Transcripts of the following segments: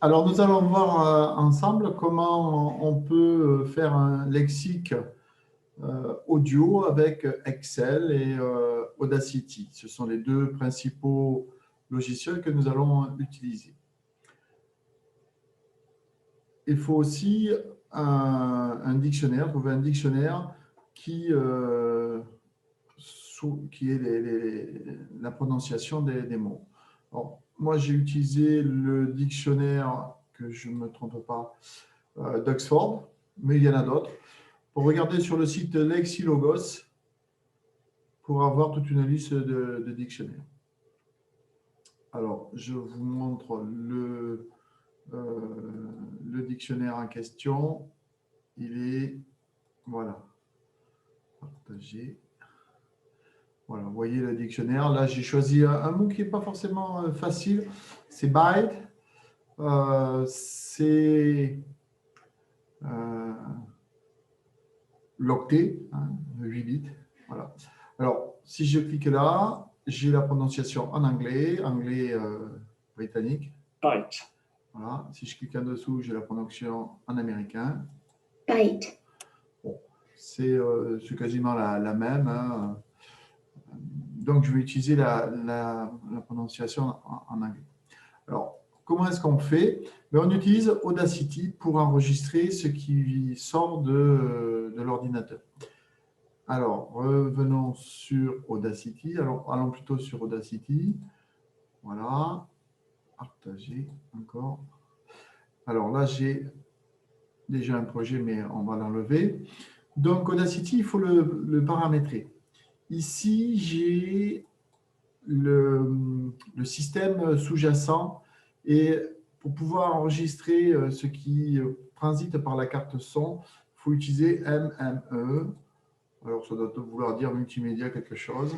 Alors, nous allons voir ensemble comment on peut faire un lexique audio avec Excel et Audacity. Ce sont les deux principaux logiciels que nous allons utiliser. Il faut aussi un dictionnaire, trouver un dictionnaire qui est la prononciation des mots. Alors, moi, j'ai utilisé le dictionnaire, que je ne me trompe pas, d'Oxford, mais il y en a d'autres. Pour regarder sur le site Lexilogos pour avoir toute une liste de dictionnaires. Alors, je vous montre le dictionnaire en question. Il est, voilà, partagé. Voilà, vous voyez le dictionnaire. Là, j'ai choisi un mot qui n'est pas forcément facile. C'est byte. C'est l'octet, 8 bits. Voilà. Alors, si je clique là, j'ai la prononciation en anglais, britannique. Byte. Voilà. Si je clique en dessous, j'ai la prononciation en américain. Byte. Bon, c'est quasiment la même. Donc, je vais utiliser la prononciation en anglais. Alors, comment est-ce qu'on fait? On utilise Audacity pour enregistrer ce qui sort de l'ordinateur. Alors, revenons sur Audacity. Alors, allons plutôt sur Audacity. Voilà. Partager encore. Alors là, j'ai déjà un projet, mais on va l'enlever. Donc, Audacity, il faut le paramétrer. Ici, j'ai le système sous-jacent et pour pouvoir enregistrer ce qui transite par la carte son, il faut utiliser MME. Alors, ça doit vouloir dire multimédia quelque chose.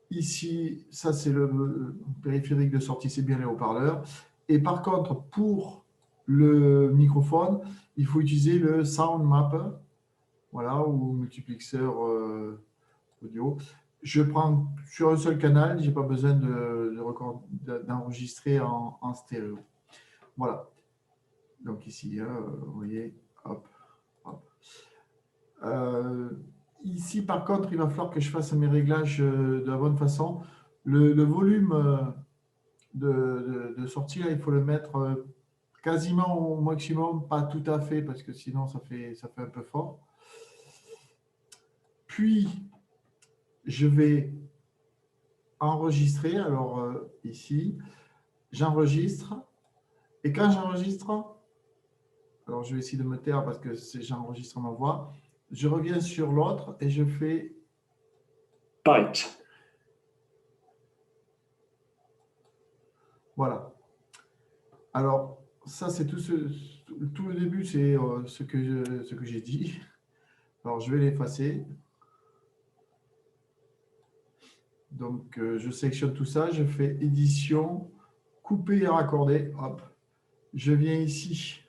Ici, ça, c'est le périphérique de sortie, c'est bien les haut-parleurs. Et par contre, pour le microphone, il faut utiliser le Sound Mapper, voilà, ou multiplexeur audio. Je prends sur un seul canal, je n'ai pas besoin d'enregistrer en stéréo. Voilà. Donc ici, vous voyez, hop, hop. Ici, par contre, il va falloir que je fasse mes réglages de la bonne façon. Le volume de sortie, là, il faut le mettre quasiment au maximum, pas tout à fait, parce que sinon, ça fait un peu fort. Puis, je vais enregistrer. Alors, ici, j'enregistre. Et quand j'enregistre, alors je vais essayer de me taire parce que j'enregistre ma voix. Je reviens sur l'autre et je fais byte. Voilà. Alors, ça, c'est tout le début, c'est ce que j'ai dit. Alors, je vais l'effacer. Donc, je sélectionne tout ça, je fais édition, couper et raccorder. Hop. Je viens ici.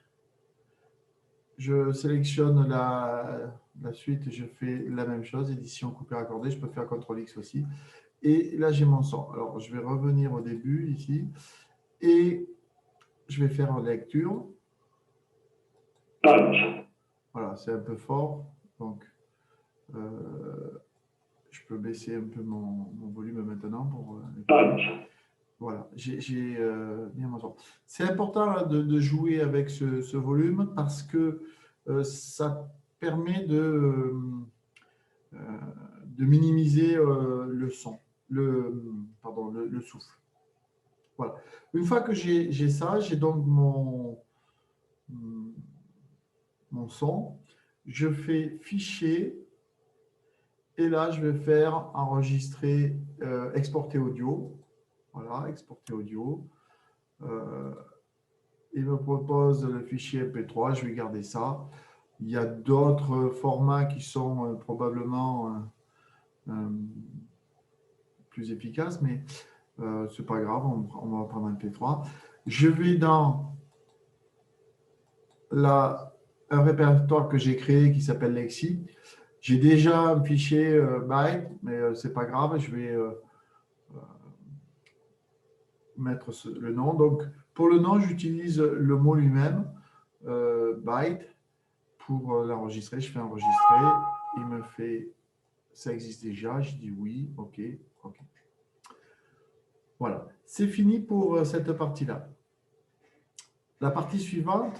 Je sélectionne la suite, je fais la même chose, édition, couper, raccorder. Je peux faire CTRL-X aussi. Et là, j'ai mon son. Alors, je vais revenir au début ici. Et je vais faire lecture. Voilà, c'est un peu fort. Donc, je peux baisser un peu mon volume maintenant. Voilà, j'ai bien mon son. C'est important là, de jouer avec ce volume parce que ça permet de minimiser le son, le souffle. Voilà. Une fois que j'ai ça, j'ai donc mon son. Je fais fichier et là, je vais faire enregistrer, exporter audio. Voilà, exporter audio. Il me propose le fichier MP3, je vais garder ça. Il y a d'autres formats qui sont probablement plus efficaces, mais ce n'est pas grave, on va prendre un MP3. Je vais dans un répertoire que j'ai créé qui s'appelle Lexi. J'ai déjà un fichier byte, mais ce n'est pas grave, je vais mettre le nom. Donc, Pour le nom, j'utilise le mot lui-même, byte, pour l'enregistrer. Je fais enregistrer. Il me fait, ça existe déjà. Je dis oui, OK, OK. Voilà, c'est fini pour cette partie-là. La partie suivante,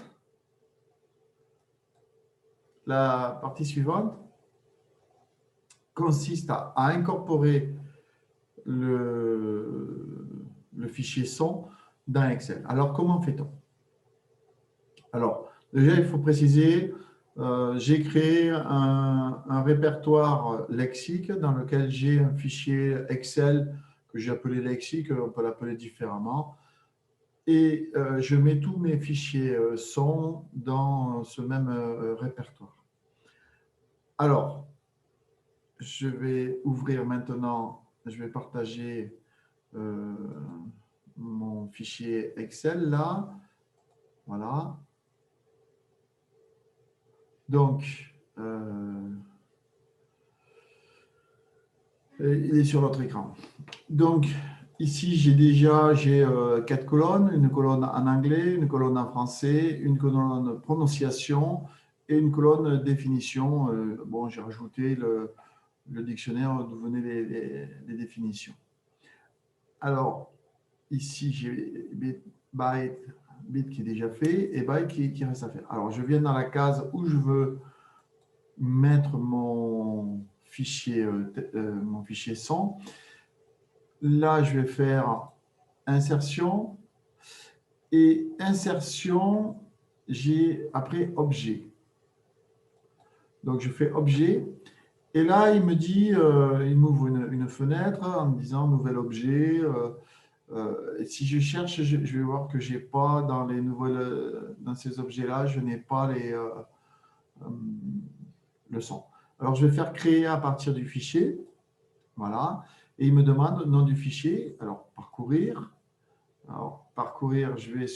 consiste à incorporer le fichier son dans Excel. Alors, comment fait-on? Alors, déjà, il faut préciser, j'ai créé un répertoire lexique dans lequel j'ai un fichier Excel que j'ai appelé lexique, on peut l'appeler différemment. Et je mets tous mes fichiers son dans ce même répertoire. Alors, je vais ouvrir maintenant, je vais partager mon fichier Excel là. Voilà. Donc, il est sur notre écran. Donc, ici, j'ai 4 colonnes, une colonne en anglais, une colonne en français, une colonne prononciation et une colonne définition. Bon, j'ai rajouté le dictionnaire d'où venaient les définitions. Alors, ici, j'ai byte qui est déjà fait et byte qui reste à faire. Alors, je viens dans la case où je veux mettre mon fichier son. Là, je vais faire insertion. Et insertion, j'ai après objet. Donc, je fais objet. Et là, il me dit, il m'ouvre une fenêtre en me disant nouvel objet. Et si je cherche, je vais voir que j'ai pas dans ces objets-là, je n'ai pas le son. Alors, je vais faire créer à partir du fichier. Voilà. Et il me demande le nom du fichier. Alors, parcourir. Alors, parcourir, je vais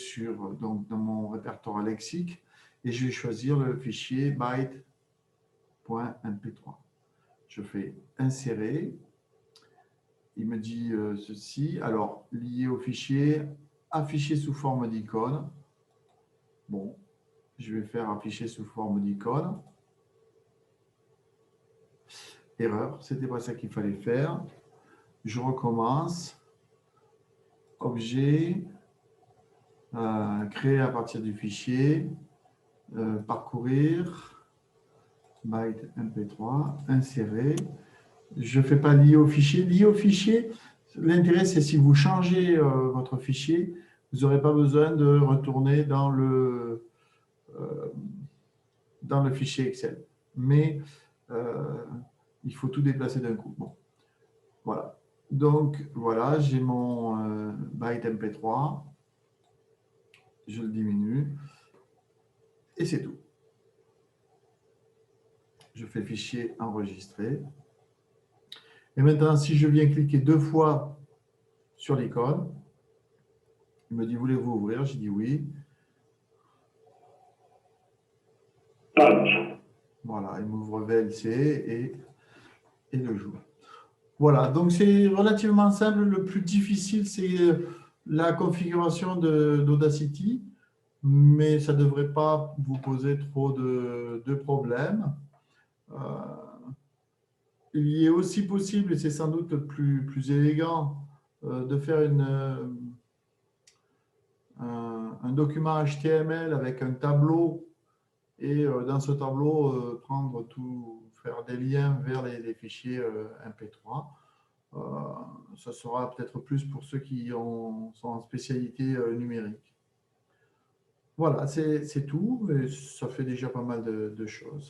dans mon répertoire lexique et je vais choisir le fichier byte.mp3. Je fais insérer. Il me dit ceci. Alors, lié au fichier, afficher sous forme d'icône. Bon, je vais faire afficher sous forme d'icône. Erreur, ce n'était pas ça qu'il fallait faire. Je recommence. Objet, créer à partir du fichier, parcourir, byte mp3, insérer. Je ne fais pas lier au fichier. Lier au fichier, l'intérêt, c'est si vous changez votre fichier, vous n'aurez pas besoin de retourner dans le fichier Excel. Mais il faut tout déplacer d'un coup. Bon, voilà. Donc, voilà, j'ai mon byte mp3. Je le diminue. Et c'est tout. Je fais fichier enregistré. Et maintenant, si je viens cliquer 2 fois sur l'icône, il me dit, voulez-vous ouvrir? Je dis oui. Voilà, il m'ouvre VLC et le joue. Voilà, donc c'est relativement simple. Le plus difficile, c'est la configuration d'Audacity, mais ça ne devrait pas vous poser trop de problèmes. Il est aussi possible, et c'est sans doute plus élégant, de faire un document HTML avec un tableau et dans ce tableau, faire des liens vers les fichiers MP3. Ça sera peut-être plus pour ceux qui sont en spécialité numérique. Voilà, c'est tout, mais ça fait déjà pas mal de choses.